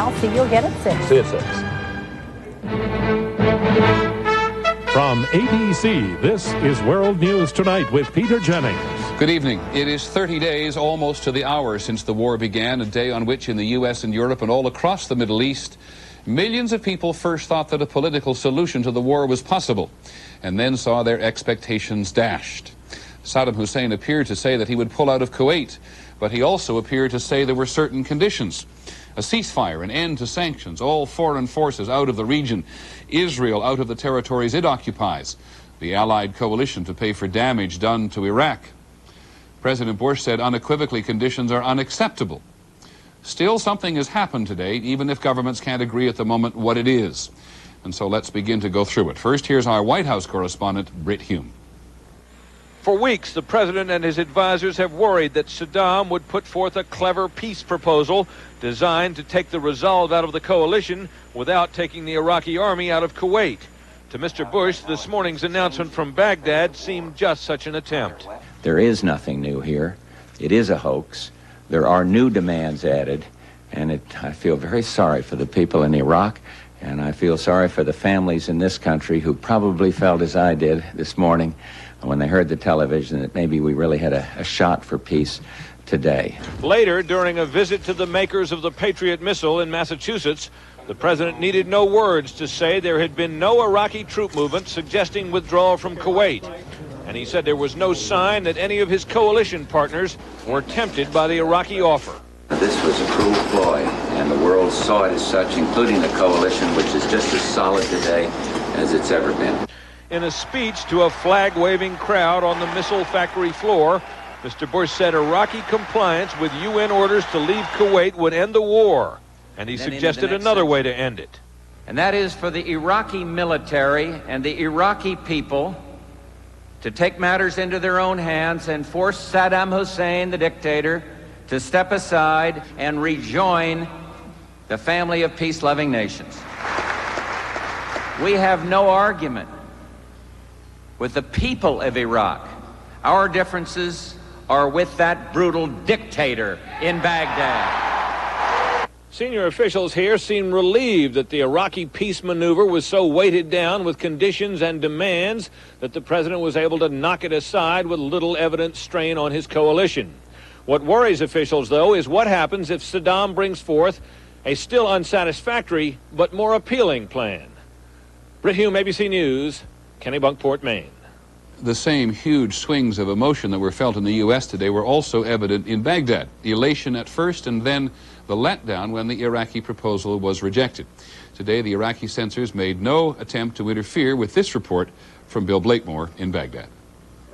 I'll see you again at 6. See you at 6. From ABC, this is World News Tonight with Peter Jennings. Good evening. It is 30 days, almost to the hour, since the war began, a day on which in the U.S. and Europe and all across the Middle East, millions of people first thought that a political solution to the war was possible, and then saw their expectations dashed. Saddam Hussein appeared to say that he would pull out of Kuwait, but he also appeared to say there were certain conditions. A ceasefire, an end to sanctions, all foreign forces out of the region, Israel out of the territories it occupies, the Allied coalition to pay for damage done to Iraq. President Bush said unequivocally conditions are unacceptable. Still, something has happened today, even if governments can't agree at the moment what it is. And so let's begin to go through it. First, here's our White House correspondent, Britt Hume. For weeks, the president and his advisors have worried that Saddam would put forth a clever peace proposal designed to take the resolve out of the coalition without taking the Iraqi army out of Kuwait. To Mr. Bush, this morning's announcement from Baghdad seemed just such an attempt. There is nothing new here. It is a hoax. There are new demands added, and I feel very sorry for the people in Iraq, and I feel sorry for the families in this country who probably felt as I did this morning when they heard the television that maybe we really had a shot for peace today. Later, during a visit to the makers of the Patriot missile in Massachusetts, the president needed no words to say there had been no Iraqi troop movement suggesting withdrawal from Kuwait. And he said there was no sign that any of his coalition partners were tempted by the Iraqi offer. This was a cruel ploy, and the world saw it as such, including the coalition, which is just as solid today as it's ever been. In a speech to a flag-waving crowd on the missile factory floor, Mr. Bush said Iraqi compliance with UN orders to leave Kuwait would end the war. And he suggested another way to end it. And that is for the Iraqi military and the Iraqi people to take matters into their own hands and force Saddam Hussein, the dictator, to step aside and rejoin the family of peace-loving nations. We have no argument with the people of Iraq. Our differences are with that brutal dictator in Baghdad. Senior officials here seem relieved that the Iraqi peace maneuver was so weighted down with conditions and demands that the president was able to knock it aside with little evident strain on his coalition. What worries officials, though, is what happens if Saddam brings forth a still unsatisfactory but more appealing plan. Britt Hume, ABC News, Kennebunkport, Maine. The same huge swings of emotion that were felt in the U.S. today were also evident in Baghdad. Elation at first, and then the letdown when the Iraqi proposal was rejected. Today, the Iraqi censors made no attempt to interfere with this report from Bill Blakemore in Baghdad.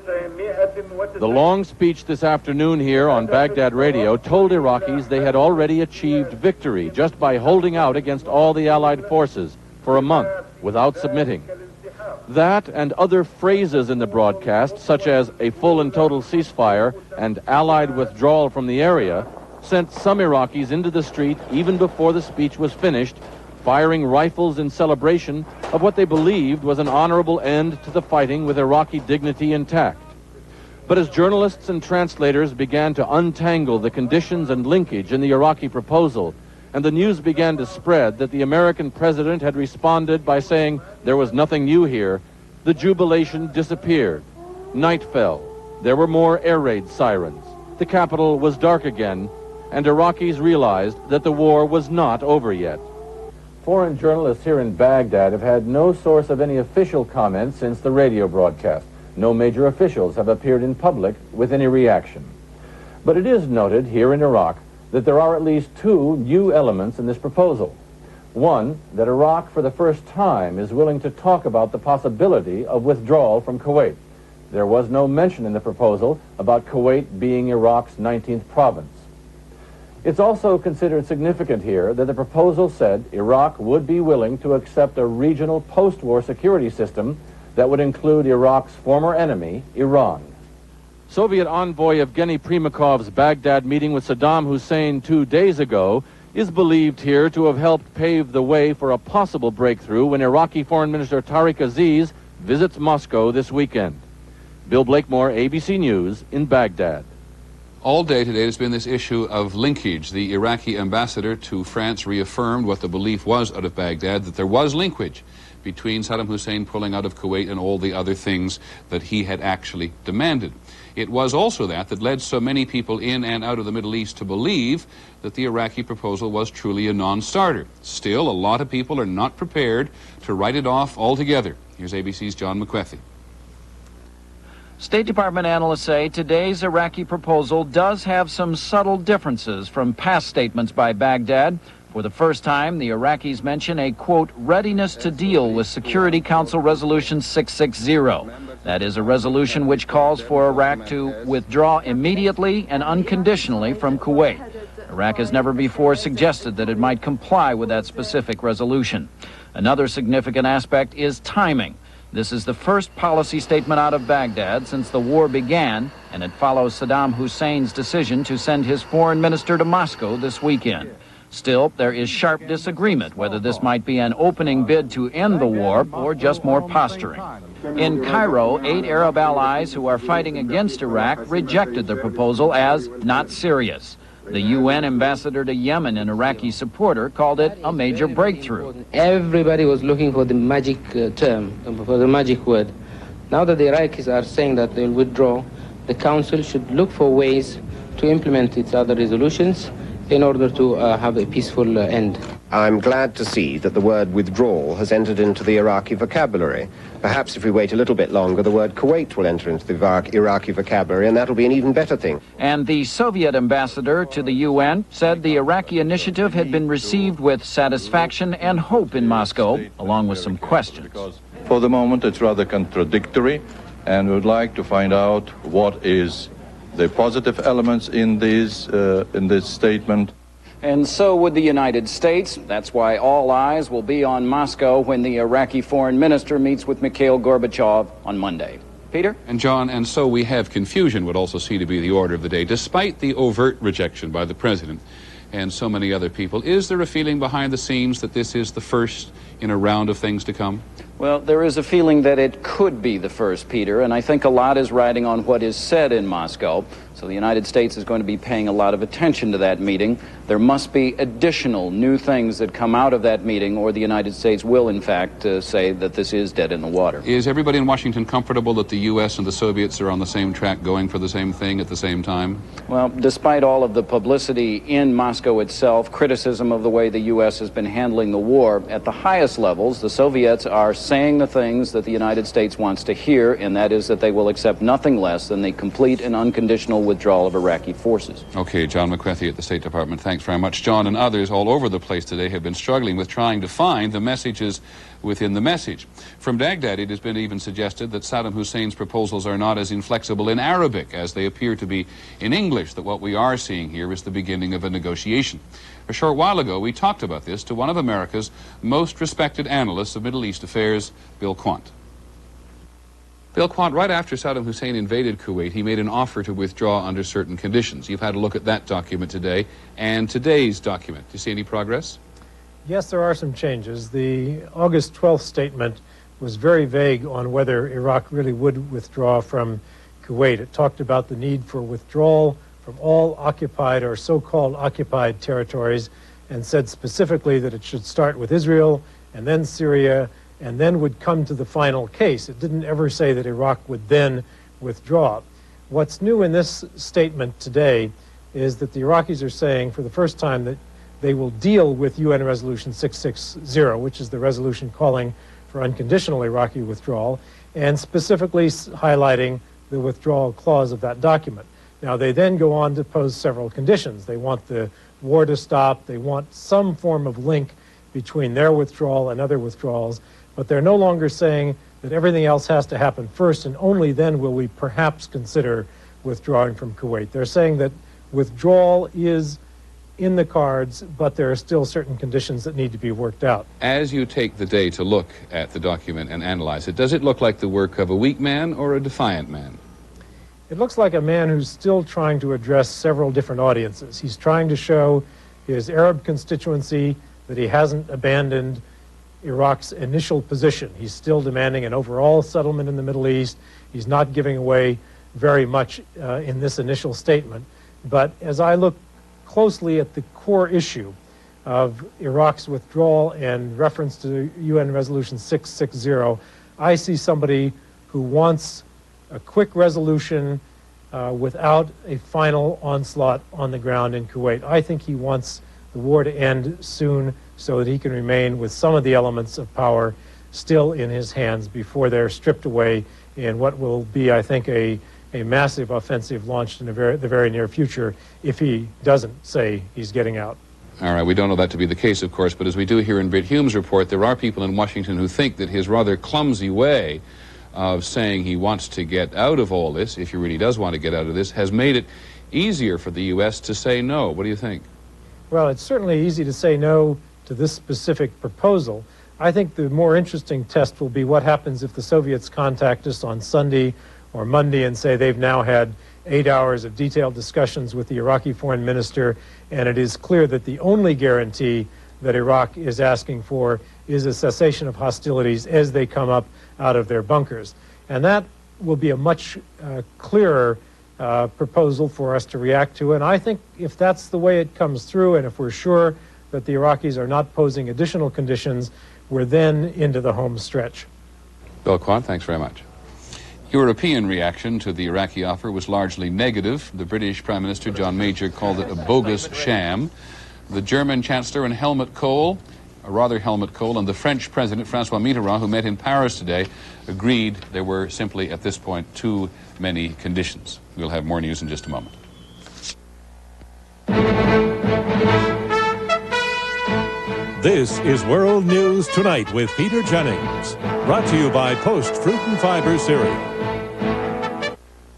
The long speech this afternoon here on Baghdad radio told Iraqis they had already achieved victory just by holding out against all the Allied forces for a month without submitting. That and other phrases in the broadcast, such as a full and total ceasefire and Allied withdrawal from the area, sent some Iraqis into the street even before the speech was finished, firing rifles in celebration of what they believed was an honorable end to the fighting with Iraqi dignity intact. But as journalists and translators began to untangle the conditions and linkage in the Iraqi proposal, and the news began to spread that the American president had responded by saying there was nothing new here, the jubilation disappeared. Night fell. There were more air raid sirens. The capital was dark again, and Iraqis realized that the war was not over yet. Foreign journalists here in Baghdad have had no source of any official comment since the radio broadcast. No major officials have appeared in public with any reaction. But it is noted here in Iraq that there are at least two new elements in this proposal. One, that Iraq for the first time is willing to talk about the possibility of withdrawal from Kuwait. There was no mention in the proposal about Kuwait being Iraq's 19th province. It's also considered significant here that the proposal said Iraq would be willing to accept a regional post-war security system that would include Iraq's former enemy, Iran. Soviet envoy Evgeny Primakov's Baghdad meeting with Saddam Hussein 2 days ago is believed here to have helped pave the way for a possible breakthrough when Iraqi Foreign Minister Tariq Aziz visits Moscow this weekend. Bill Blakemore, ABC News, in Baghdad. All day today there's been this issue of linkage. The Iraqi ambassador to France reaffirmed what the belief was out of Baghdad, that there was linkage between Saddam Hussein pulling out of Kuwait and all the other things that he had actually demanded. It was also that led so many people in and out of the Middle East to believe that the Iraqi proposal was truly a non-starter. Still, a lot of people are not prepared to write it off altogether. Here's ABC's John McWethy. State Department analysts say today's Iraqi proposal does have some subtle differences from past statements by Baghdad. For the first time, the Iraqis mention a, quote, readiness to deal with Security Council Resolution 660. That is a resolution which calls for Iraq to withdraw immediately and unconditionally from Kuwait. Iraq has never before suggested that it might comply with that specific resolution. Another significant aspect is timing. This is the first policy statement out of Baghdad since the war began, and it follows Saddam Hussein's decision to send his foreign minister to Moscow this weekend. Still, there is sharp disagreement whether this might be an opening bid to end the war or just more posturing. In Cairo, 8 Arab allies who are fighting against Iraq rejected the proposal as not serious. The UN ambassador to Yemen, an Iraqi supporter, called it a major breakthrough. Everybody was looking for the magic term, for the magic word. Now that the Iraqis are saying that they'll withdraw, the Council should look for ways to implement its other resolutions in order to have a peaceful end. I'm glad to see that the word withdrawal has entered into the Iraqi vocabulary. Perhaps if we wait a little bit longer, the word Kuwait will enter into the Iraqi vocabulary, and that'll be an even better thing. And the Soviet ambassador to the UN said the Iraqi initiative had been received with satisfaction and hope in Moscow, along with some questions. For the moment, it's rather contradictory, and we would like to find out what is the positive elements in this statement. And so would the United States. That's why all eyes will be on Moscow when the Iraqi foreign minister meets with Mikhail Gorbachev on Monday. Peter? And John, and so we have confusion would also seem to be the order of the day, despite the overt rejection by the president and so many other people. Is there a feeling behind the scenes that this is the first in a round of things to come? Well, there is a feeling that it could be the first, Peter, and I think a lot is riding on what is said in Moscow. So the United States is going to be paying a lot of attention to that meeting. There must be additional new things that come out of that meeting, or the United States will, in fact, say that this is dead in the water. Is everybody in Washington comfortable that the U.S. and the Soviets are on the same track, going for the same thing at the same time? Well, despite all of the publicity in Moscow itself, criticism of the way the U.S. has been handling the war, at the highest levels, the Soviets are saying the things that the United States wants to hear, and that is that they will accept nothing less than the complete and unconditional withdrawal of Iraqi forces. Okay, John McWethy at the State Department. Thanks very much. John and others all over the place today have been struggling with trying to find the messages within the message. From Baghdad, it has been even suggested that Saddam Hussein's proposals are not as inflexible in Arabic as they appear to be in English, that what we are seeing here is the beginning of a negotiation. A short while ago, we talked about this to one of America's most respected analysts of Middle East affairs, Bill Quandt. Bill Quandt, right after Saddam Hussein invaded Kuwait, he made an offer to withdraw under certain conditions. You've had a look at that document today and today's document. Do you see any progress? Yes, there are some changes. The August 12th statement was very vague on whether Iraq really would withdraw from Kuwait. It talked about the need for withdrawal from all occupied or so-called occupied territories, and said specifically that it should start with Israel and then Syria and then would come to the final case. It didn't ever say that Iraq would then withdraw. What's new in this statement today is that the Iraqis are saying for the first time that they will deal with UN Resolution 660, which is the resolution calling for unconditional Iraqi withdrawal, and specifically highlighting the withdrawal clause of that document. Now, they then go on to pose several conditions. They want the war to stop. They want some form of link between their withdrawal and other withdrawals. But they're no longer saying that everything else has to happen first, and only then will we perhaps consider withdrawing from Kuwait. They're saying that withdrawal is in the cards, but there are still certain conditions that need to be worked out. As you take the day to look at the document and analyze it, does it look like the work of a weak man or a defiant man? It looks like a man who's still trying to address several different audiences. He's trying to show his Arab constituency that he hasn't abandoned Iraq's initial position. He's still demanding an overall settlement in the Middle East. He's not giving away very much in this initial statement. But as I look closely at the core issue of Iraq's withdrawal and reference to UN Resolution 660, I see somebody who wants a quick resolution without a final onslaught on the ground in Kuwait. I think he wants the war to end soon so that he can remain with some of the elements of power still in his hands before they're stripped away in what will be, I think, a massive offensive launched in the very near future if he doesn't say he's getting out. All right, we don't know that to be the case, of course, but as we do here in Britt Hume's report, there are people in Washington who think that his rather clumsy way of saying he wants to get out of all this, if he really does want to get out of this, has made it easier for the U.S. to say no. What do you think? Well, it's certainly easy to say no to this specific proposal. I think the more interesting test will be what happens if the Soviets contact us on Sunday or Monday and say they've now had 8 hours of detailed discussions with the Iraqi foreign minister, and it is clear that the only guarantee that Iraq is asking for is a cessation of hostilities as they come up out of their bunkers. And that will be a much clearer proposal for us to react to. And I think if that's the way it comes through, and if we're sure that the Iraqis are not posing additional conditions, we're then into the home stretch. Bill Quandt, thanks very much. European reaction to the Iraqi offer was largely negative. The British Prime Minister, John Major, called it a bogus sham. The German Chancellor and Helmut Kohl, and the French President, Francois Mitterrand, who met in Paris today, agreed there were simply, at this point, too many conditions. We'll have more news in just a moment. This is World News Tonight with Peter Jennings. Brought to you by Post Fruit and Fiber Cereal.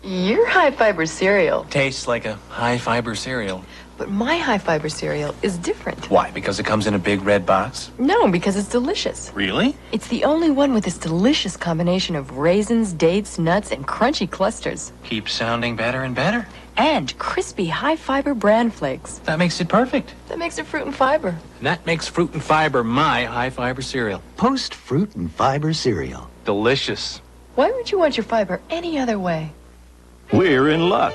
Your high-fiber cereal tastes like a high-fiber cereal. But my high-fiber cereal is different. Why? Because it comes in a big red box? No, because it's delicious. Really? It's the only one with this delicious combination of raisins, dates, nuts, and crunchy clusters. Keeps sounding better and better. And crispy high-fiber bran flakes. That makes it perfect. That makes it fruit and fiber. And that makes fruit and fiber my high-fiber cereal. Post Fruit and Fiber Cereal. Delicious. Why would you want your fiber any other way? We're in luck.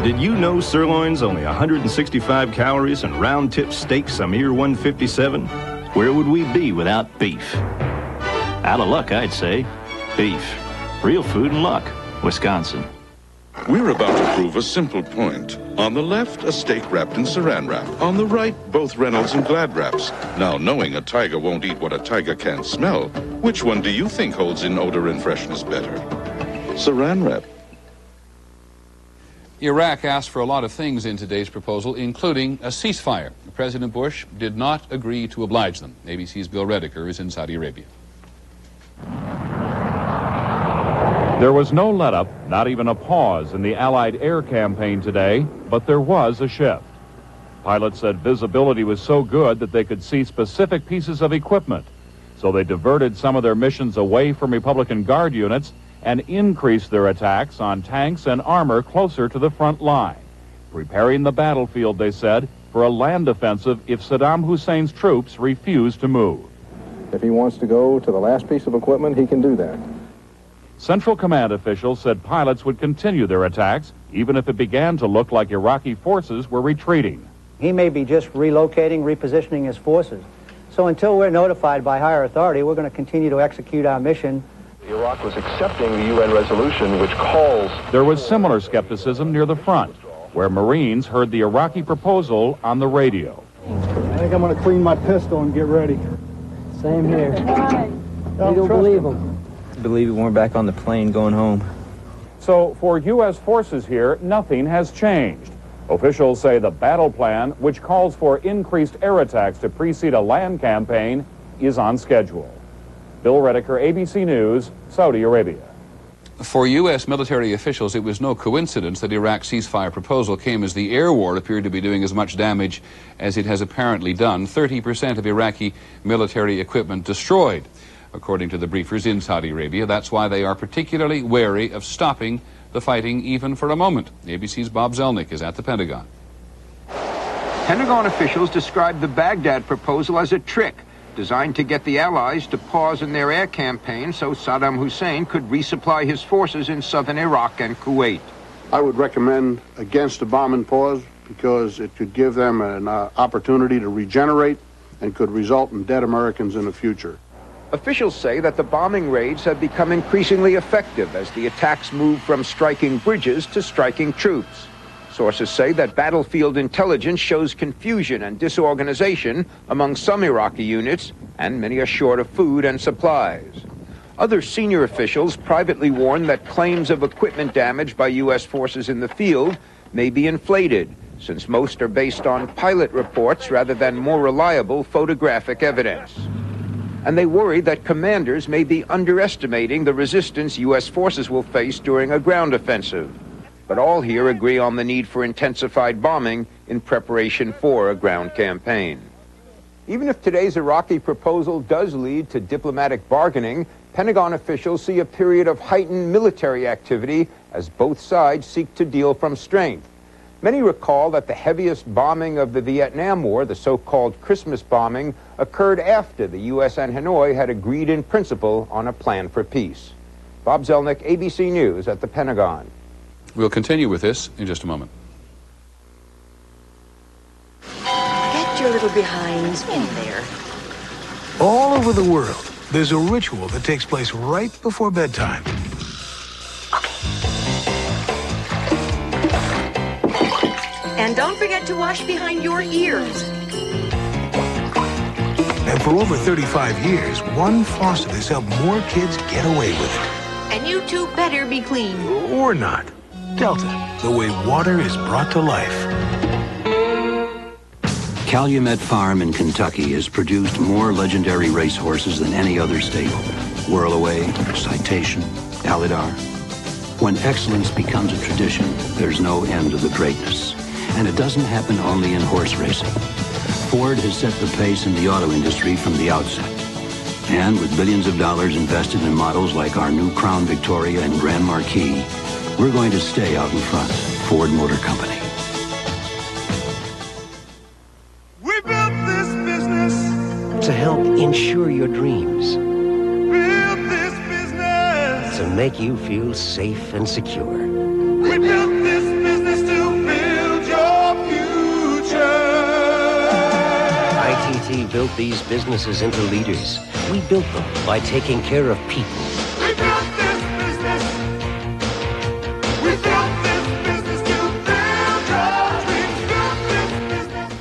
Did you know sirloin's only 165 calories and round-tip steaks a mere 157? Where would we be without beef? Out of luck, I'd say. Beef. Real food and luck. Wisconsin. We're about to prove a simple point. On the left, a steak wrapped in saran wrap. On the right, both Reynolds and Glad wraps. Now, knowing a tiger won't eat what a tiger can't smell, which one do you think holds in odor and freshness better? Saran wrap. Iraq asked for a lot of things in today's proposal, including a ceasefire. President Bush did not agree to oblige them. ABC's Bill Redeker is in Saudi Arabia. There was no let-up, not even a pause in the Allied air campaign today, but there was a shift. Pilots said visibility was so good that they could see specific pieces of equipment, so they diverted some of their missions away from Republican Guard units and increased their attacks on tanks and armor closer to the front line, preparing the battlefield, they said, for a land offensive if Saddam Hussein's troops refuse to move. If he wants to go to the last piece of equipment, he can do that. Central Command officials said pilots would continue their attacks, even if it began to look like Iraqi forces were retreating. He may be just relocating, repositioning his forces. So until we're notified by higher authority, we're going to continue to execute our mission. Iraq was accepting the UN resolution which calls... There was similar skepticism near the front, where Marines heard the Iraqi proposal on the radio. I think I'm going to clean my pistol and get ready. Same here. We don't believe them. I believe we're back on the plane going home. So for U.S. forces here, nothing has changed. Officials say the battle plan, which calls for increased air attacks to precede a land campaign, is on schedule. Bill Redeker, ABC News, Saudi Arabia. For U.S. military officials, it was no coincidence that Iraq's ceasefire proposal came as the air war appeared to be doing as much damage as it has apparently done. 30% of Iraqi military equipment destroyed, according to the briefers in Saudi Arabia. That's why they are particularly wary of stopping the fighting even for a moment. ABC's Bob Zelnick is at the Pentagon. Pentagon officials described the Baghdad proposal as a trick designed to get the Allies to pause in their air campaign so Saddam Hussein could resupply his forces in southern Iraq and Kuwait. I would recommend against a bombing pause because it could give them an opportunity to regenerate and could result in dead Americans in the future. Officials say that the bombing raids have become increasingly effective as the attacks move from striking bridges to striking troops. Sources say that battlefield intelligence shows confusion and disorganization among some Iraqi units, and many are short of food and supplies. Other senior officials privately warn that claims of equipment damage by U.S. forces in the field may be inflated, since most are based on pilot reports rather than more reliable photographic evidence. And they worry that commanders may be underestimating the resistance U.S. forces will face during a ground offensive. But all here agree on the need for intensified bombing in preparation for a ground campaign. Even if today's Iraqi proposal does lead to diplomatic bargaining, Pentagon officials see a period of heightened military activity as both sides seek to deal from strength. Many recall that the heaviest bombing of the Vietnam War, the so-called Christmas bombing, occurred after the U.S. and Hanoi had agreed in principle on a plan for peace. Bob Zelnick, ABC News at the Pentagon. We'll continue with this in just a moment. Get your little behinds in there. All over the world, there's a ritual that takes place right before bedtime. And don't forget to wash behind your ears. And for over 35 years, one faucet has helped more kids get away with it. And you two better be clean. Or not. Delta, the way water is brought to life. Calumet Farm in Kentucky has produced more legendary racehorses than any other stable. Whirlaway, Citation, Alydar. When excellence becomes a tradition, there's no end to the greatness. And it doesn't happen only in horse racing. Ford has set the pace in the auto industry from the outset. And with billions of dollars invested in models like our new Crown Victoria and Grand Marquis, we're going to stay out in front. Ford Motor Company. We built this business to help insure your dreams. Built this business to make you feel safe and secure. We built this business to build your future. ITT built these businesses into leaders. We built them by taking care of people. We built this business. We built this business to build your dreams. Built this business.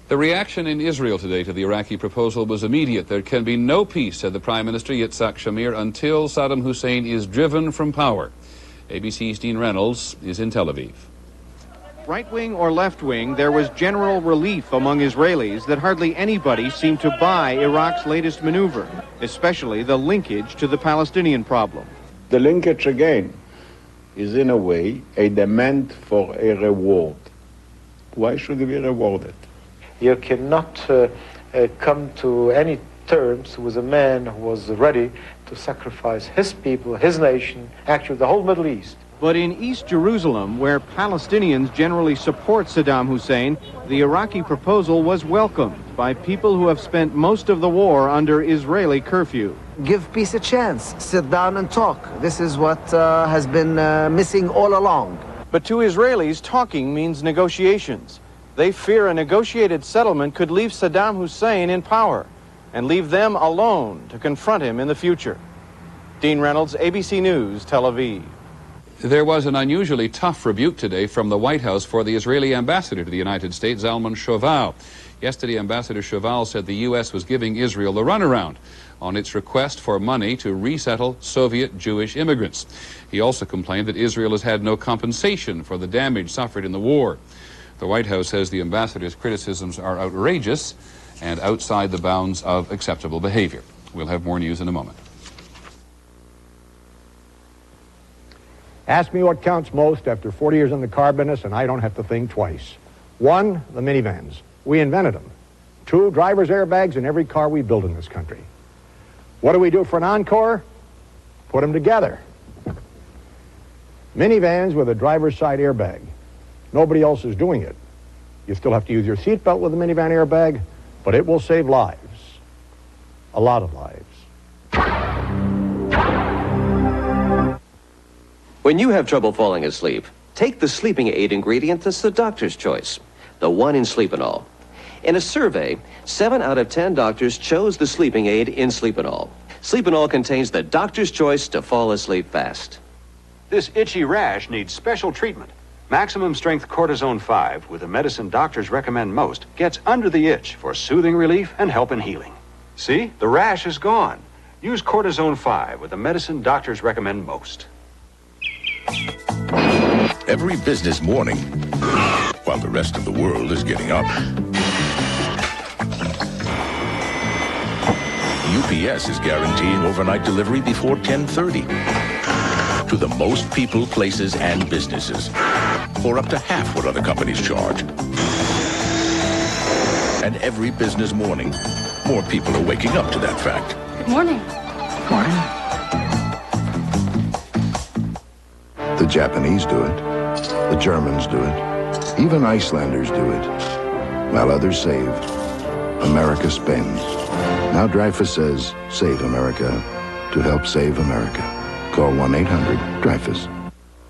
The reaction in Israel today to the Iraqi proposal was immediate. There can be no peace, said the Prime Minister Yitzhak Shamir, until Saddam Hussein is driven from power. ABC's Dean Reynolds is in Tel Aviv. Right-wing or left-wing, there was general relief among Israelis that hardly anybody seemed to buy Iraq's latest maneuver, especially the linkage to the Palestinian problem. The linkage, again, is in a way a demand for a reward. Why should he be rewarded? You cannot come to any terms with a man who was ready to sacrifice his people, his nation, actually the whole Middle East. But in East Jerusalem, where Palestinians generally support Saddam Hussein, the Iraqi proposal was welcomed by people who have spent most of the war under Israeli curfew. Give peace a chance. Sit down and talk. This is what has been missing all along. But to Israelis, talking means negotiations. They fear a negotiated settlement could leave Saddam Hussein in power and leave them alone to confront him in the future. Dean Reynolds, ABC News, Tel Aviv. There was an unusually tough rebuke today from the White House for the Israeli ambassador to the United States, Zalman Shoval. Yesterday, Ambassador Shoval said the U.S. was giving Israel the runaround on its request for money to resettle Soviet Jewish immigrants. He also complained that Israel has had no compensation for the damage suffered in the war. The White House says the ambassador's criticisms are outrageous and outside the bounds of acceptable behavior. We'll have more news in a moment. Ask me what counts most after 40 years in the car business, and I don't have to think twice. 1, the minivans. We invented them. 2, driver's airbags in every car we build in this country. What do we do for an Encore? Put them together. Minivans with a driver's side airbag. Nobody else is doing it. You still have to use your seatbelt with a minivan airbag, but it will save lives. A lot of lives. When you have trouble falling asleep, take the sleeping aid ingredient that's the doctor's choice, the one in Sleepinol. In a survey, 7 out of 10 doctors chose the sleeping aid in Sleepinol. Sleepinol contains the doctor's choice to fall asleep fast. This itchy rash needs special treatment. Maximum Strength Cortisone 5, with the medicine doctors recommend most, gets under the itch for soothing relief and help in healing. See? The rash is gone. Use Cortisone 5 with the medicine doctors recommend most. Every business morning, while the rest of the world is getting up, UPS is guaranteeing overnight delivery before 10:30 to the most people, places, and businesses for up to half what other companies charge. And every business morning, more people are waking up to that fact. Good morning. Morning. The Japanese do it. The Germans do it. Even Icelanders do it. While others save, America spends. Now Dreyfus says, save America to help save America. Call 1-800-DREYFUS.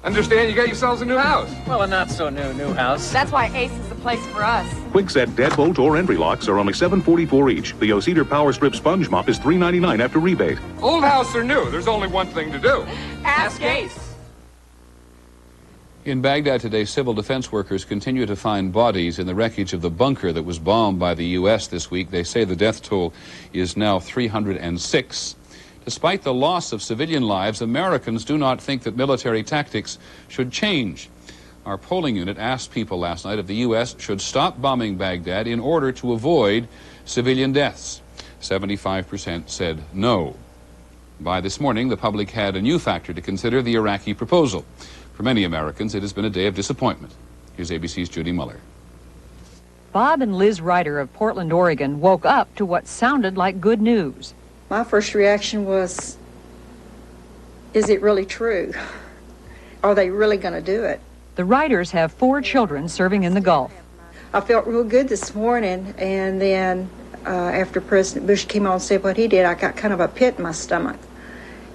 Understand you got yourselves a new house. Well, a not-so-new house. That's why Ace is the place for us. Quickset deadbolt or entry locks are only $7.44 each. The O-Cedar Power Strip Sponge Mop is $3.99 after rebate. Old house or new, there's only one thing to do. Ask Ace. In Baghdad today, civil defense workers continue to find bodies in the wreckage of the bunker that was bombed by the U.S. this week. They say the death toll is now 306. Despite the loss of civilian lives, Americans do not think that military tactics should change. Our polling unit asked people last night if the U.S. should stop bombing Baghdad in order to avoid civilian deaths. 75% said no. By this morning, the public had a new factor to consider: the Iraqi proposal. For many Americans, it has been a day of disappointment. Here's ABC's Judy Muller. Bob and Liz Ryder of Portland, Oregon, woke up to what sounded like good news. My first reaction was, is it really true? Are they really going to do it? The Ryders have 4 children serving in the Gulf. I felt real good this morning, and then after President Bush came on and said what he did, I got kind of a pit in my stomach,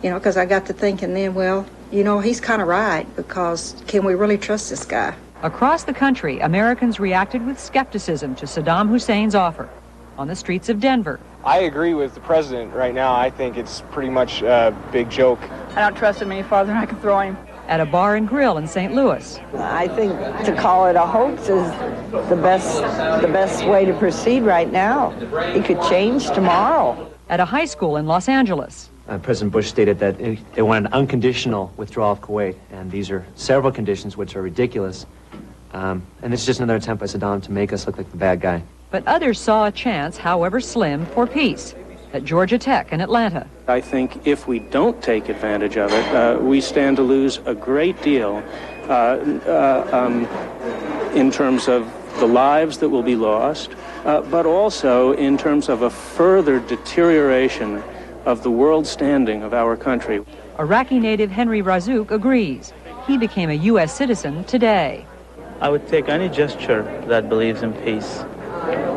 you know, because I got to thinking then, well, you know, he's kind of right, because can we really trust this guy? Across the country, Americans reacted with skepticism to Saddam Hussein's offer. On the streets of Denver, I agree with the president right now. I think it's pretty much a big joke. I don't trust him any farther than I can throw him. At a bar and grill in St. Louis, I think to call it a hoax is the best way to proceed right now. It could change tomorrow. At a high school in Los Angeles, President Bush stated that they want an unconditional withdrawal of Kuwait, and these are several conditions which are ridiculous. And it's just another attempt by Saddam to make us look like the bad guy. But others saw a chance, however slim, for peace. At Georgia Tech in Atlanta, I think if we don't take advantage of it, we stand to lose a great deal in terms of the lives that will be lost, but also in terms of a further deterioration of the world standing of our country. Iraqi native Henry Razouk agrees. He became a U.S. citizen today. I would take any gesture that believes in peace,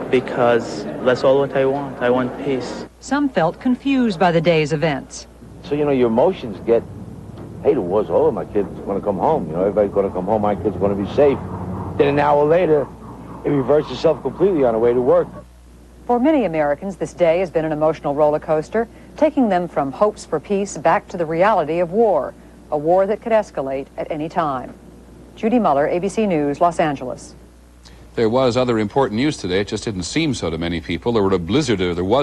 because that's all what I want. I want peace. Some felt confused by the day's events. So, you know, your emotions get, hey, the war's over, my kid's going to come home. You know, everybody's going to come home, my kid's going to be safe. Then an hour later, it reverts itself completely on the way to work. For many Americans, this day has been an emotional roller coaster, taking them from hopes for peace back to the reality of war, a war that could escalate at any time. Judy Muller, ABC News, Los Angeles. There was other important news today. It just didn't seem so to many people. There was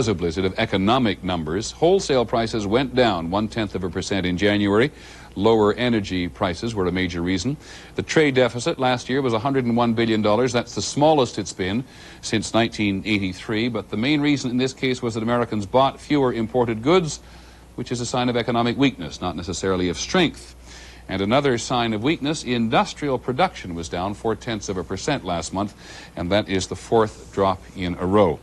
a blizzard of economic numbers. Wholesale prices went down 0.1% in January. Lower energy prices were a major reason. The trade deficit last year was $101 billion. That's the smallest it's been since 1983. But the main reason in this case was that Americans bought fewer imported goods, which is a sign of economic weakness, not necessarily of strength. And another sign of weakness, industrial production was down 0.4% last month, and that is the 4th drop in a row.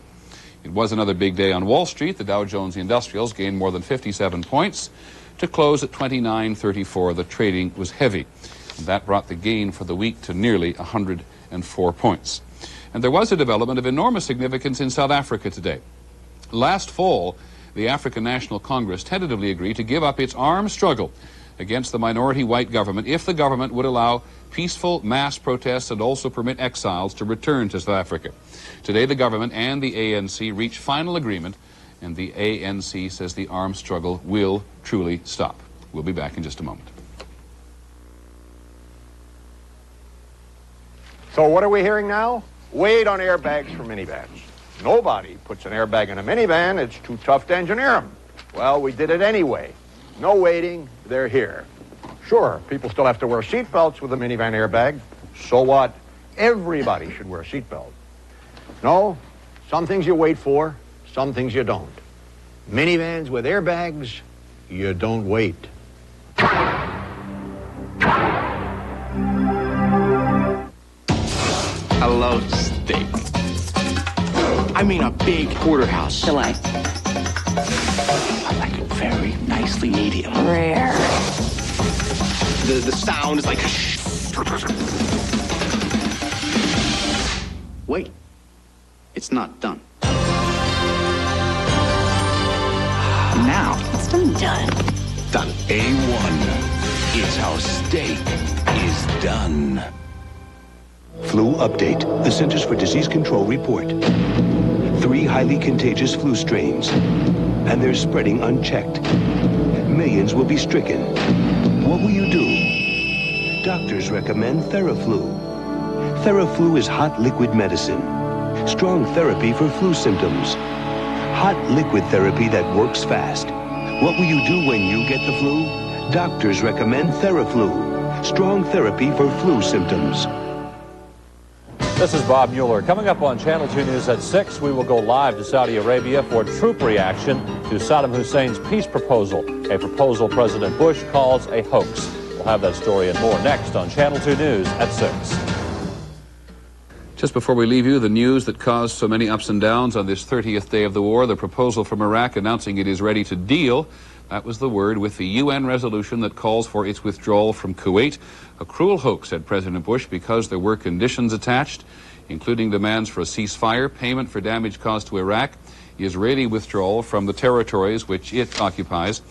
It was another big day on Wall Street. The Dow Jones Industrials gained more than 57 points to close at 2934. The trading was heavy, and that brought the gain for the week to nearly 104 points. And there was a development of enormous significance in South Africa today. Last fall, the African National Congress tentatively agreed to give up its armed struggle against the minority white government if the government would allow peaceful mass protests and also permit exiles to return to South Africa. Today, the government and the ANC reached final agreement, and the ANC says the armed struggle will truly stop. We'll be back in just a moment. So what are we hearing now? Wait on airbags for minivans. Nobody puts an airbag in a minivan. It's too tough to engineer them. Well, we did it anyway. No waiting. They're here. Sure, people still have to wear seatbelts with a minivan airbag. So what? Everybody should wear a seatbelt. No, some things you wait for, some things you don't. Minivans with airbags, you don't wait. I love steak. I mean a big porterhouse. Delay. I like it very nicely medium. Rare. The sound is like... Wait. It's not done. Now. It's done. Done. A1 is how steak is done. Flu update. The Centers for Disease Control report. 3 highly contagious flu strains, and they're spreading unchecked. Millions will be stricken. What will you do? Doctors recommend Theraflu. Theraflu is hot liquid medicine. Strong therapy for flu symptoms. Hot liquid therapy that works fast. What will you do when you get the flu? Doctors recommend Theraflu. Strong therapy for flu symptoms. This is Bob Mueller. Coming up on Channel 2 News at 6, we will go live to Saudi Arabia for troop reaction to Saddam Hussein's peace proposal, a proposal President Bush calls a hoax. We'll have that story and more next on Channel 2 News at 6. Just before we leave you, the news that caused so many ups and downs on this 30th day of the war, the proposal from Iraq announcing it is ready to deal. That was the word with the UN resolution that calls for its withdrawal from Kuwait. A cruel hoax, said President Bush, because there were conditions attached, including demands for a ceasefire, payment for damage caused to Iraq, Israeli withdrawal from the territories which it occupies.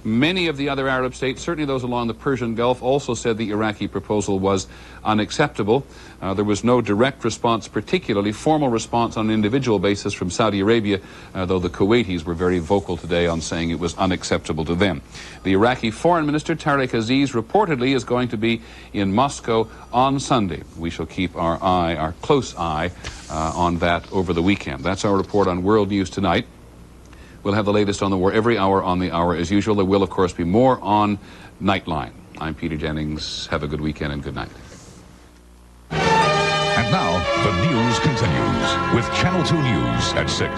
Many of the other Arab states, certainly those along the Persian Gulf, also said the Iraqi proposal was unacceptable. There was no direct response, particularly formal response on an individual basis from Saudi Arabia, though the Kuwaitis were very vocal today on saying it was unacceptable to them. The Iraqi Foreign Minister, Tariq Aziz, reportedly is going to be in Moscow on Sunday. We shall keep our close eye on that over the weekend. That's our report on World News tonight. We'll have the latest on the war every hour on the hour as usual. There will, of course, be more on Nightline. I'm Peter Jennings. Have a good weekend and good night. And now, the news continues with Channel 2 News at 6.